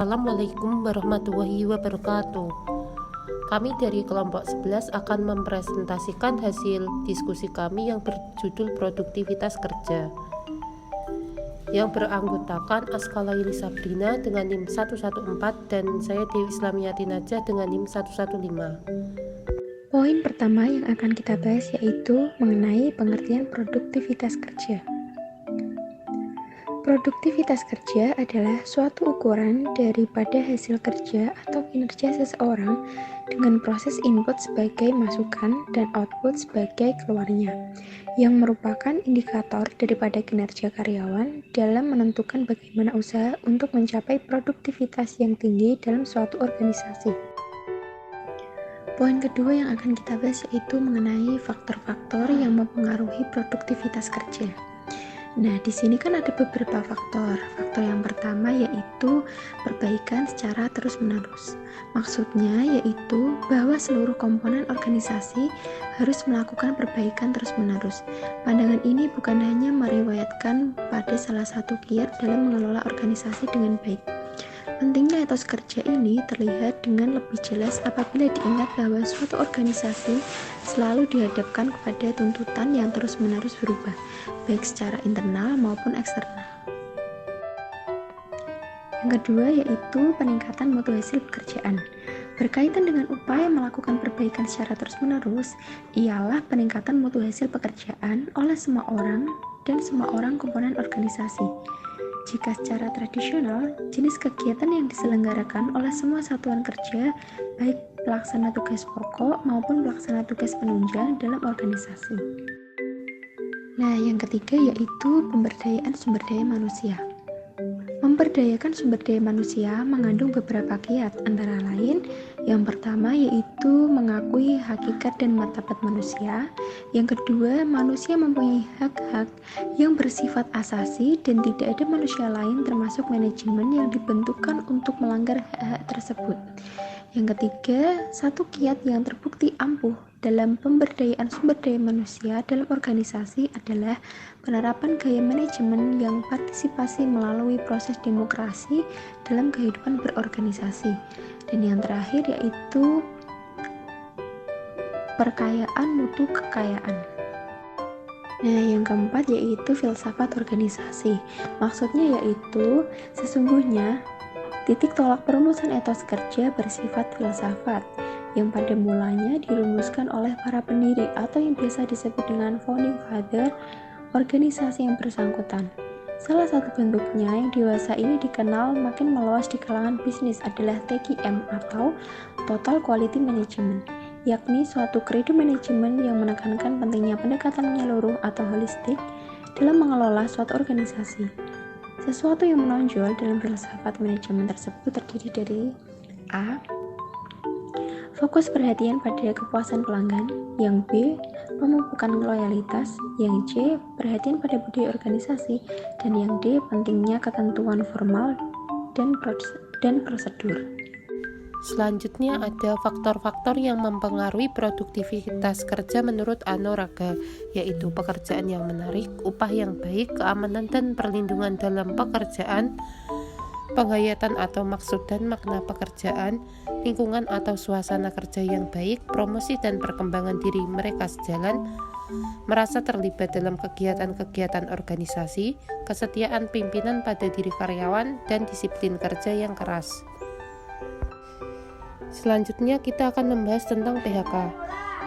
Assalamualaikum warahmatullahi wabarakatuh. Kami dari kelompok 11 akan mempresentasikan hasil diskusi kami yang berjudul produktivitas kerja, yang beranggotakan Askalaili Sabrina dengan NIM 114 dan saya Dewi Islamiyati Najah dengan NIM 115. Poin pertama yang akan kita bahas yaitu mengenai pengertian produktivitas kerja. Produktivitas kerja adalah suatu ukuran daripada hasil kerja atau kinerja seseorang dengan proses input sebagai masukan dan output sebagai keluarnya, yang merupakan indikator daripada kinerja karyawan dalam menentukan bagaimana usaha untuk mencapai produktivitas yang tinggi dalam suatu organisasi. Poin kedua yang akan kita bahas yaitu mengenai faktor-faktor yang mempengaruhi produktivitas kerja. Nah, di sini kan ada beberapa faktor. Faktor yang pertama yaitu perbaikan secara terus-menerus. Maksudnya yaitu bahwa seluruh komponen organisasi harus melakukan perbaikan terus-menerus. Pandangan ini bukan hanya meriwayatkan pada salah satu kiat dalam mengelola organisasi dengan baik. Pentingnya etos kerja ini terlihat dengan lebih jelas apabila diingat bahwa suatu organisasi selalu dihadapkan kepada tuntutan yang terus-menerus berubah, baik secara internal maupun eksternal. Yang kedua yaitu peningkatan mutu hasil pekerjaan. Berkaitan dengan upaya melakukan perbaikan secara terus-menerus, ialah peningkatan mutu hasil pekerjaan oleh semua orang dan semua orang komponen organisasi. Jika secara tradisional, jenis kegiatan yang diselenggarakan oleh semua satuan kerja, baik pelaksana tugas pokok maupun pelaksana tugas penunjang dalam organisasi. Nah, yang ketiga yaitu pemberdayaan sumber daya manusia. Memberdayakan sumber daya manusia mengandung beberapa kiat, antara lain yang pertama yaitu mengakui hakikat dan martabat manusia. Yang kedua, manusia mempunyai hak-hak yang bersifat asasi dan tidak ada manusia lain termasuk manajemen yang dibentukkan untuk melanggar hak-hak tersebut. Yang ketiga, satu kiat yang terbukti ampuh dalam pemberdayaan sumber daya manusia dalam organisasi adalah penerapan gaya manajemen yang partisipasi melalui proses demokrasi dalam kehidupan berorganisasi. Dan yang terakhir yaitu perkayaan mutu kekayaan. Nah, yang keempat yaitu filsafat organisasi. Maksudnya yaitu sesungguhnya titik tolak perumusan etos kerja bersifat filsafat yang pada mulanya dirumuskan oleh para pendiri atau yang biasa disebut dengan founding father organisasi yang bersangkutan. Salah satu bentuknya yang dewasa ini dikenal makin meluas di kalangan bisnis adalah TQM atau Total Quality Management, yakni suatu kredo manajemen yang menekankan pentingnya pendekatan menyeluruh atau holistik dalam mengelola suatu organisasi. Sesuatu yang menonjol dalam filsafat manajemen tersebut terdiri dari A. Fokus perhatian pada kepuasan pelanggan. Yang B. Pemupukan loyalitas. Yang C. Perhatian pada budaya organisasi. Dan yang D. Pentingnya ketentuan formal dan prosedur. Selanjutnya ada faktor-faktor yang mempengaruhi produktivitas kerja menurut Anoraga, yaitu pekerjaan yang menarik, upah yang baik, keamanan dan perlindungan dalam pekerjaan, penghayatan atau maksud dan makna pekerjaan, lingkungan atau suasana kerja yang baik, promosi dan perkembangan diri mereka sejalan, merasa terlibat dalam kegiatan-kegiatan organisasi, kesetiaan pimpinan pada diri karyawan, dan disiplin kerja yang keras. Selanjutnya kita akan membahas tentang PHK.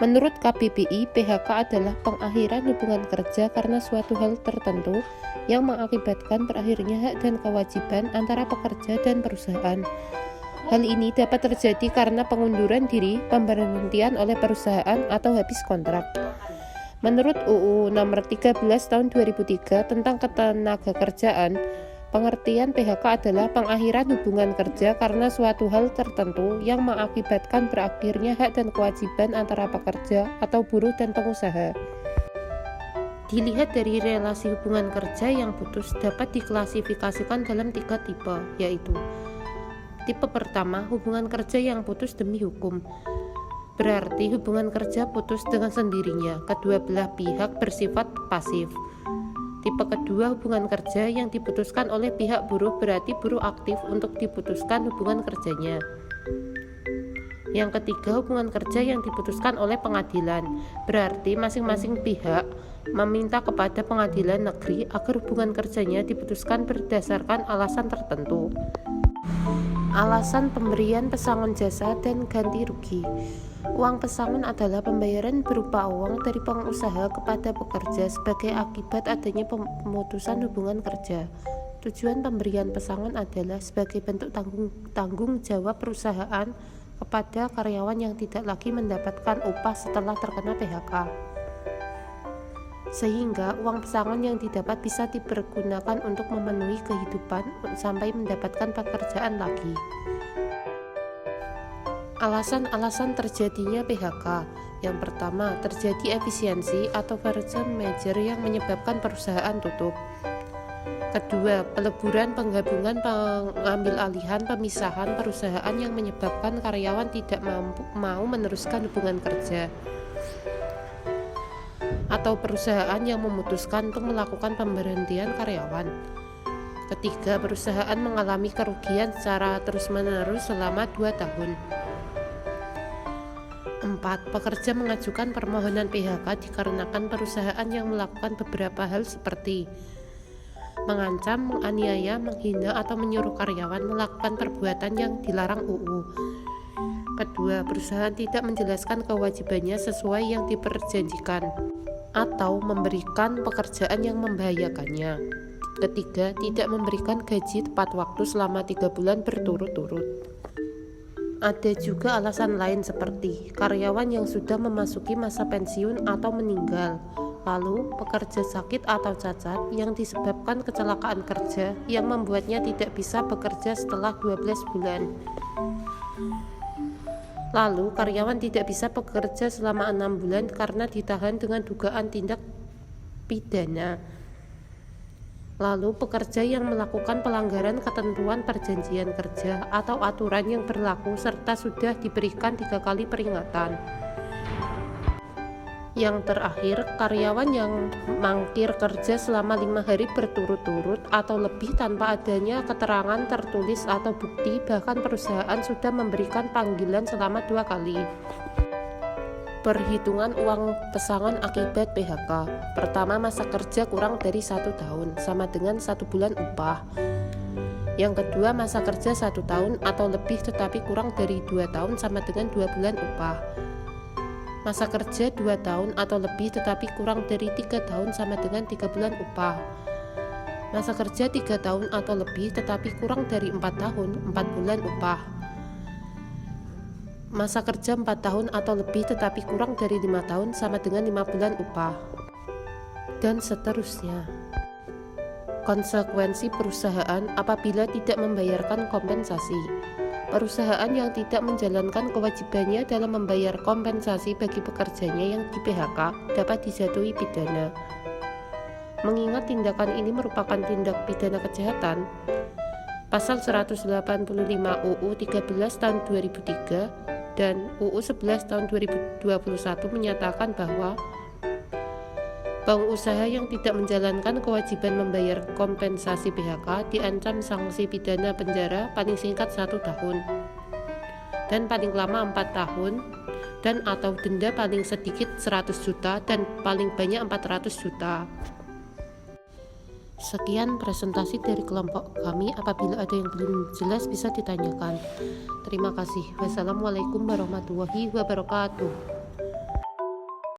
Menurut KBBI, PHK adalah pengakhiran hubungan kerja karena suatu hal tertentu yang mengakibatkan berakhirnya hak dan kewajiban antara pekerja dan perusahaan. Hal ini dapat terjadi karena pengunduran diri, pemberhentian oleh perusahaan, atau habis kontrak. Menurut UU Nomor 13 Tahun 2003 tentang Ketenagakerjaan, pengertian PHK adalah pengakhiran hubungan kerja karena suatu hal tertentu yang mengakibatkan berakhirnya hak dan kewajiban antara pekerja atau buruh dan pengusaha. Dilihat dari relasi hubungan kerja yang putus dapat diklasifikasikan dalam 3 tipe, yaitu tipe pertama, hubungan kerja yang putus demi hukum. Berarti hubungan kerja putus dengan sendirinya, kedua belah pihak bersifat pasif. Tipe kedua, hubungan kerja yang diputuskan oleh pihak buruh berarti buruh aktif untuk diputuskan hubungan kerjanya. Yang ketiga, hubungan kerja yang diputuskan oleh pengadilan, berarti masing-masing pihak meminta kepada pengadilan negeri agar hubungan kerjanya diputuskan berdasarkan alasan tertentu. Alasan pemberian pesangon jasa dan ganti rugi. Uang pesangon adalah pembayaran berupa uang dari pengusaha kepada pekerja sebagai akibat adanya pemutusan hubungan kerja. Tujuan pemberian pesangon adalah sebagai bentuk tanggung jawab perusahaan kepada karyawan yang tidak lagi mendapatkan upah setelah terkena PHK. Sehingga uang pesangon yang didapat bisa dipergunakan untuk memenuhi kehidupan sampai mendapatkan pekerjaan lagi. Alasan-alasan terjadinya PHK. Yang pertama, terjadi efisiensi atau force majeure yang menyebabkan perusahaan tutup. Kedua, peleburan, penggabungan, pengambil alihan, pemisahan perusahaan yang menyebabkan karyawan tidak mau meneruskan hubungan kerja. Atau perusahaan yang memutuskan untuk melakukan pemberhentian karyawan. Ketiga, perusahaan mengalami kerugian secara terus-menerus selama 2 tahun. 4. Pekerja mengajukan permohonan PHK dikarenakan perusahaan yang melakukan beberapa hal seperti mengancam, menganiaya, menghina, atau menyuruh karyawan melakukan perbuatan yang dilarang UU. Kedua, perusahaan tidak menjelaskan kewajibannya sesuai yang diperjanjikan atau memberikan pekerjaan yang membahayakannya. Ketiga, tidak memberikan gaji tepat waktu selama 3 bulan berturut-turut. Ada juga alasan lain seperti karyawan yang sudah memasuki masa pensiun atau meninggal, lalu pekerja sakit atau cacat yang disebabkan kecelakaan kerja yang membuatnya tidak bisa bekerja setelah 12 bulan. Lalu karyawan tidak bisa bekerja selama 6 bulan karena ditahan dengan dugaan tindak pidana. Lalu pekerja yang melakukan pelanggaran ketentuan perjanjian kerja atau aturan yang berlaku serta sudah diberikan 3 kali peringatan. Yang terakhir, karyawan yang mangkir kerja selama 5 hari berturut-turut atau lebih tanpa adanya keterangan tertulis atau bukti, bahkan perusahaan sudah memberikan panggilan selama 2 kali. Perhitungan uang pesangon akibat PHK. Pertama, masa kerja kurang dari 1 tahun sama dengan 1 bulan upah. Yang kedua, masa kerja 1 tahun atau lebih tetapi kurang dari 2 tahun sama dengan 2 bulan upah. Masa kerja 2 tahun atau lebih tetapi kurang dari 3 tahun sama dengan 3 bulan upah. Masa kerja 3 tahun atau lebih tetapi kurang dari 4 tahun, 4 bulan upah. Masa kerja 4 tahun atau lebih tetapi kurang dari 5 tahun sama dengan 5 bulan upah. Dan seterusnya. Konsekuensi perusahaan apabila tidak membayarkan kompensasi. Perusahaan yang tidak menjalankan kewajibannya dalam membayar kompensasi bagi pekerjanya yang di PHK dapat dijatuhi pidana. Mengingat tindakan ini merupakan tindak pidana kejahatan, Pasal 185 UU 13 tahun 2003 dan UU 11 tahun 2021 menyatakan bahwa pengusaha yang tidak menjalankan kewajiban membayar kompensasi PHK diancam sanksi pidana penjara paling singkat 1 tahun dan paling lama 4 tahun dan atau denda paling sedikit 100 juta dan paling banyak 400 juta. Sekian presentasi dari kelompok kami. Apabila ada yang belum jelas bisa ditanyakan. Terima kasih. Wassalamualaikum warahmatullahi wabarakatuh.